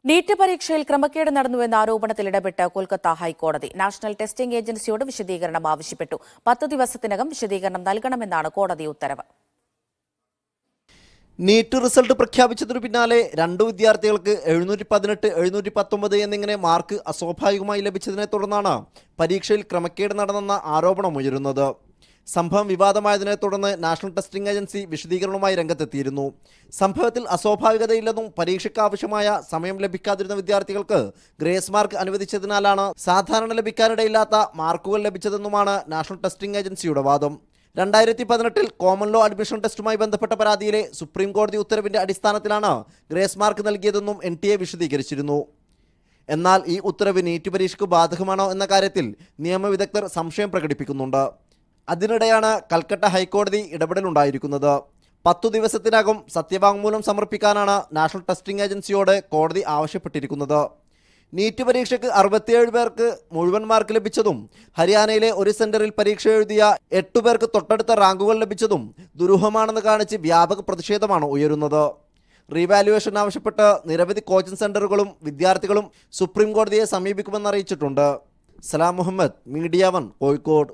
NEET പരീക്ഷയിൽ ക്രമക്കേട് നടന്നുവെന്ന ആരോപണത്തിൽ ഇടപെട്ട് കൊൽക്കത്ത ഹൈക്കോടതി നാഷണൽ ടെസ്റ്റിംഗ് ഏജൻസിയോട് വിശദീകരണം ആവശ്യപ്പെട്ടു. 10 ദിവസത്തിനകം വിശദീകരണം നൽകണമെന്നാണ് കോടതി ഉത്തരവ്. നീറ്റ് റിസൾട്ട് പ്രഖ്യാപിച്ചതിനു പിന്നാലെ 2 വിദ്യാർത്ഥികൾക്ക് 718, 719 എന്നിങ്ങനെ മാർക്ക് അസ്വാഭാവികമായി ലഭിച്ചതിനെ തുടർന്നാണ് പരീക്ഷയിൽ ക്രമക്കേട് നടന്നെന്ന ആരോപണമുയരുന്നത്. സംഭവം വിവാദമായതിനെ തുടർന്ന് നാഷണൽ ടെസ്റ്റിംഗ് ഏജൻസി വിശദീകരണവുമായി രംഗത്തെത്തിയിരുന്നു. സംഭവത്തിൽ അസ്വാഭാവികതയില്ലെന്നും പരീക്ഷയ്ക്ക് ആവശ്യമായ സമയം ലഭിക്കാതിരുന്ന വിദ്യാർത്ഥികൾക്ക് ഗ്രേസ് മാർക്ക് അനുവദിച്ചതിനാലാണ് സാധാരണ ലഭിക്കാനിടയില്ലാത്ത മാർക്കുകൾ ലഭിച്ചതെന്നുമാണ് നാഷണൽ ടെസ്റ്റിംഗ് ഏജൻസിയുടെ വാദം. 2018 കോമൺ ലോ അഡ്മിഷൻ ടെസ്റ്റുമായി ബന്ധപ്പെട്ട പരാതിയിലെ സുപ്രീം കോടതി ഉത്തരവിന്റെ അടിസ്ഥാനത്തിലാണ് ഗ്രേസ് മാർക്ക് നൽകിയതെന്നും NTA വിശദീകരിച്ചിരുന്നു. എന്നാൽ ഈ ഉത്തരവ് നീറ്റ് പരീക്ഷയ്ക്ക് ബാധകമാണോ എന്ന കാര്യത്തിൽ നിയമവിദഗ്ധർ സംശയം പ്രകടിപ്പിക്കുന്നുണ്ട്. അതിനിടെയാണ് കൽക്കട്ട ഹൈക്കോടതി ഇടപെടലുണ്ടായിരിക്കുന്നത്. 10 ദിവസത്തിനകം സത്യവാങ്മൂലം സമർപ്പിക്കാനാണ് നാഷണൽ ടെസ്റ്റിംഗ് ഏജൻസിയോട് കോടതി ആവശ്യപ്പെട്ടിരിക്കുന്നത്. നീറ്റ് പരീക്ഷയ്ക്ക് 67 പേർക്ക് മുഴുവൻ മാർക്ക് ലഭിച്ചതും ഹരിയാനയിലെ ഒരു സെന്ററിൽ പരീക്ഷ എഴുതിയ 8 പേർക്ക് തൊട്ടടുത്ത റാങ്കുകൾ ലഭിച്ചതും ദുരൂഹമാണെന്ന് കാണിച്ച് വ്യാപക പ്രതിഷേധമാണ് ഉയരുന്നത്. റീവാലുവേഷൻ ആവശ്യപ്പെട്ട് നിരവധി കോച്ചിംഗ് സെന്ററുകളും വിദ്യാർത്ഥികളും സുപ്രീം കോടതിയെ സമീപിക്കുമെന്ന് അറിയിച്ചിട്ടുണ്ട്. സലാം മുഹമ്മദ്, മീഡിയ 1, കോഴിക്കോട്.